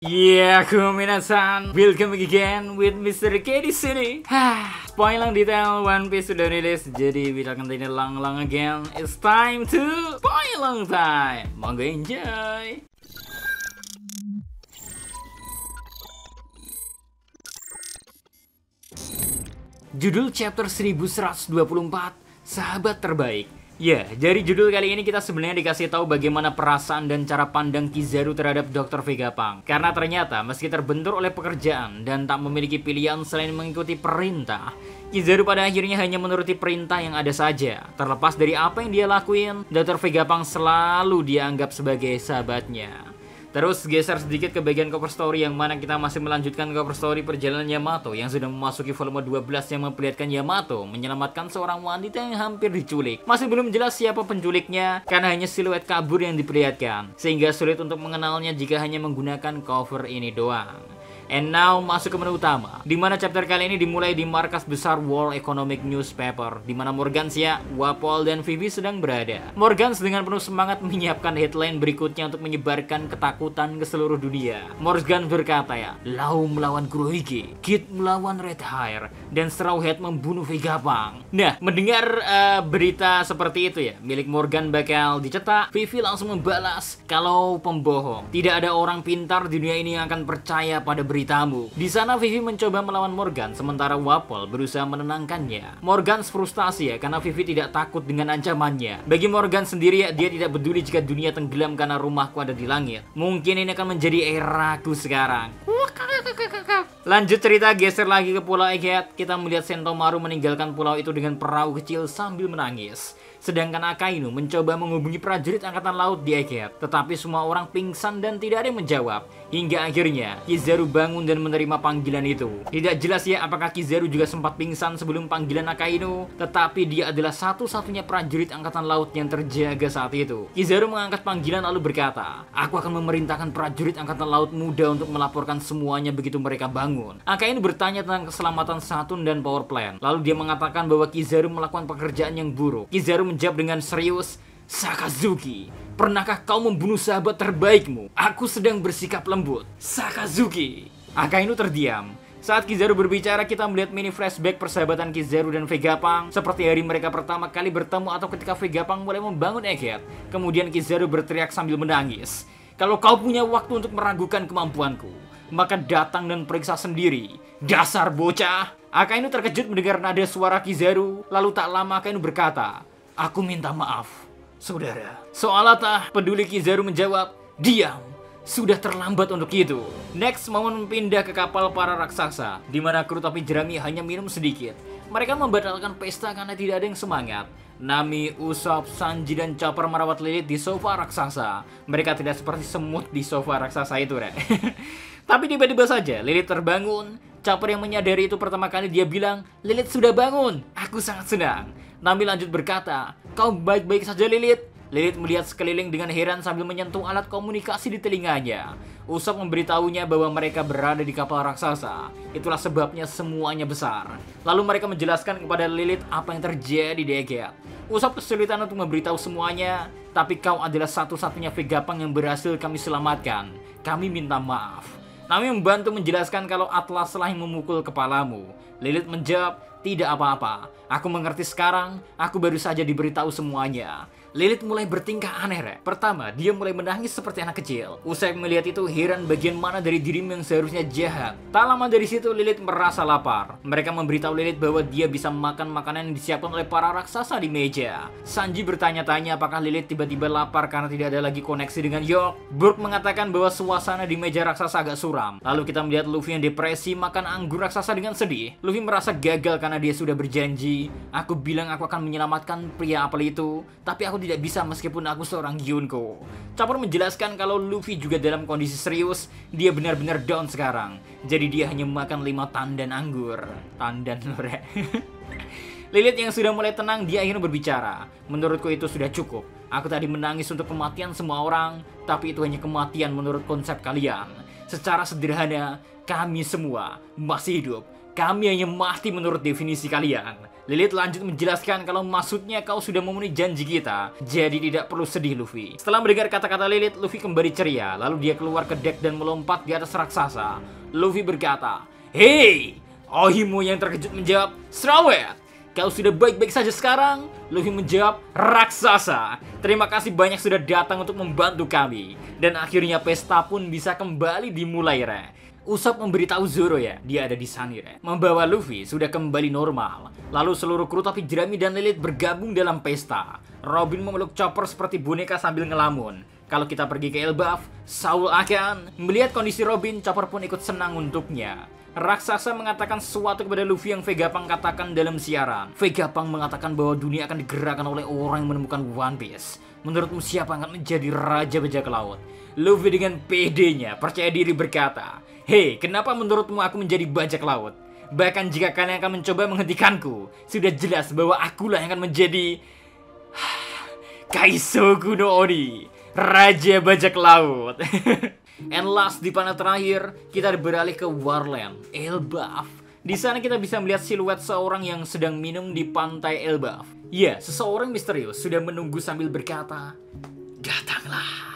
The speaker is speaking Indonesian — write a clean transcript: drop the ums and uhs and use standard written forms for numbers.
Minasan, welcome again with Mr. K di sini. Spoiler detail One Piece sudah rilis, jadi kita akan continue lang again. It's time to spoiler time. Monggo enjoy. Judul chapter 1124, Sahabat Terbaik. Ya, dari judul kali ini kita sebenarnya dikasih tahu bagaimana perasaan dan cara pandang Kizaru terhadap Dr. Vegapunk. Karena ternyata meski terbentur oleh pekerjaan dan tak memiliki pilihan selain mengikuti perintah, Kizaru pada akhirnya hanya menuruti perintah yang ada saja. Terlepas dari apa yang dia lakuin, Dr. Vegapunk selalu dianggap sebagai sahabatnya. Terus geser sedikit ke bagian cover story yang mana kita masih melanjutkan cover story perjalanan Yamato yang sudah memasuki volume 12 yang memperlihatkan Yamato menyelamatkan seorang wanita yang hampir diculik. Masih belum jelas siapa penculiknya karena hanya siluet kabur yang diperlihatkan, sehingga sulit untuk mengenalnya jika hanya menggunakan cover ini doang. And now masuk ke menu utama, dimana chapter kali ini dimulai di markas besar World Economic Newspaper, dimana Morgans, Wapol, dan Vivi sedang berada. Morgans dengan penuh semangat menyiapkan headline berikutnya untuk menyebarkan ketakutan ke seluruh dunia. Morgans berkata Lau melawan Kurohige, Kid melawan Red Hair, dan Straw Hat membunuh Vegapunk. Nah, mendengar berita seperti itu milik Morgan bakal dicetak, Vivi langsung membalas kalau pembohong. Tidak ada orang pintar di dunia ini yang akan percaya pada beritamu. Di sana Vivi mencoba melawan Morgan, sementara Wapol berusaha menenangkannya. Morgan frustasi karena Vivi tidak takut dengan ancamannya. Bagi Morgan sendiri dia tidak peduli jika dunia tenggelam karena rumahku ada di langit. Mungkin ini akan menjadi eraku sekarang. Lanjut cerita, geser lagi ke Pulau Egghead. Kita melihat Sentomaru meninggalkan pulau itu dengan perahu kecil sambil menangis. Sedangkan Akainu mencoba menghubungi prajurit angkatan laut di Egghead, tetapi semua orang pingsan dan tidak ada yang menjawab. Hingga akhirnya Kizaru bangun dan menerima panggilan itu. Tidak jelas apakah Kizaru juga sempat pingsan sebelum panggilan Akainu, tetapi dia adalah satu-satunya prajurit angkatan laut yang terjaga saat itu. Kizaru mengangkat panggilan lalu berkata, "Aku akan memerintahkan prajurit angkatan laut muda untuk melaporkan semuanya begitu mereka bangun." Akainu bertanya tentang keselamatan Saturn dan power plant. Lalu dia mengatakan bahwa Kizaru melakukan pekerjaan yang buruk. Kizaru menjawab dengan serius, "Sakazuki, pernahkah kau membunuh sahabat terbaikmu? Aku sedang bersikap lembut, Sakazuki." Akainu terdiam. Saat Kizaru berbicara, kita melihat mini flashback persahabatan Kizaru dan Vegapunk, seperti hari mereka pertama kali bertemu atau ketika Vegapunk mulai membangun Egghead. Kemudian Kizaru berteriak sambil menangis, "Kalau kau punya waktu untuk meragukan kemampuanku, maka datang dan periksa sendiri, dasar bocah." Akainu terkejut mendengar nada suara Kizaru, lalu tak lama Akainu berkata, "Aku minta maaf, saudara." Seolah tak peduli, Kizaru menjawab, "Diam, sudah terlambat untuk itu." Next, momen pindah ke kapal para raksasa, di mana kru topi jerami hanya minum sedikit. Mereka membatalkan pesta karena tidak ada yang semangat. Nami, Usopp, Sanji, dan Chopper merawat Lilith di sofa raksasa. Mereka tidak seperti semut di sofa raksasa itu, Tapi tiba-tiba saja Lilith terbangun. Chopper yang menyadari itu pertama kali dia bilang, "Lilith sudah bangun, aku sangat senang." Nami lanjut berkata, "Kau baik-baik saja, Lilith?" Lilith melihat sekeliling dengan heran sambil menyentuh alat komunikasi di telinganya. Usopp memberitahunya bahwa mereka berada di kapal raksasa. Itulah sebabnya semuanya besar. Lalu mereka menjelaskan kepada Lilith apa yang terjadi di Egghead. Usopp kesulitan untuk memberitahu semuanya, "Tapi kau adalah satu-satunya Vegapunk yang berhasil kami selamatkan. Kami minta maaf." Nami membantu menjelaskan kalau Atlas telah memukul kepalamu. Lilith menjawab, "Tidak apa-apa. Aku mengerti sekarang. Aku baru saja diberitahu semuanya." Lilith mulai bertingkah aneh. Pertama, dia mulai menangis seperti anak kecil. Usai melihat itu, heran bagian mana dari dirimu yang seharusnya jahat. Tak lama dari situ, Lilith merasa lapar. Mereka memberitahu Lilith bahwa dia bisa makan makanan yang disiapkan oleh para raksasa di meja. Sanji bertanya-tanya apakah Lilith tiba-tiba lapar karena tidak ada lagi koneksi dengan York. Brook mengatakan bahwa suasana di meja raksasa agak suram. Lalu kita melihat Luffy yang depresi makan anggur raksasa dengan sedih. Luffy merasa gagal karena dia sudah berjanji, "Aku bilang aku akan menyelamatkan pria apel itu, tapi aku tidak bisa meskipun aku seorang Gyunko." Chopper menjelaskan kalau Luffy juga dalam kondisi serius. Dia benar-benar down sekarang. Jadi dia hanya makan 5 tandan anggur. Tandan lore. Lilith yang sudah mulai tenang, dia akhirnya berbicara. "Menurutku itu sudah cukup. Aku tadi menangis untuk kematian semua orang, tapi itu hanya kematian menurut konsep kalian. Secara sederhana, kami semua masih hidup Kami hanya mati menurut definisi kalian. Lilith lanjut menjelaskan kalau maksudnya kau sudah memenuhi janji kita, jadi tidak perlu sedih Luffy. Setelah mendengar kata-kata Lilith, Luffy kembali ceria, lalu dia keluar ke dek dan melompat di atas raksasa. Luffy berkata, "Hei!" Ohimo yang terkejut menjawab, "Strawet, kau sudah baik-baik saja sekarang?" Luffy menjawab, "Raksasa, terima kasih banyak sudah datang untuk membantu kami." Dan akhirnya pesta pun bisa kembali dimulai, Re. Usopp memberitahu Zoro ya, dia ada di Sanire, membawa Luffy sudah kembali normal. Lalu seluruh kru topi jerami dan Lilith bergabung dalam pesta. Robin memeluk Chopper seperti boneka sambil ngelamun. Kalau kita pergi ke Elbaf, Saul akan melihat kondisi Robin, Chopper pun ikut senang untuknya. Raksasa mengatakan sesuatu kepada Luffy yang Vegapunk katakan dalam siaran. Vegapunk mengatakan bahwa dunia akan digerakkan oleh orang yang menemukan One Piece. Menurutmu siapa yang akan menjadi Raja Bajak Laut? Luffy dengan pedenya percaya diri berkata, "Hei, kenapa menurutmu aku menjadi bajak laut? Bahkan jika kalian akan mencoba menghentikanku, sudah jelas bahwa akulah yang akan menjadi Kaisoku no Ori, Raja Bajak Laut." And last, di panel terakhir, kita beralih ke Warland, Elbaf. Di sana kita bisa melihat siluet seorang yang sedang minum di pantai Elbaf. Ya, seseorang misterius sudah menunggu sambil berkata, "Datanglah."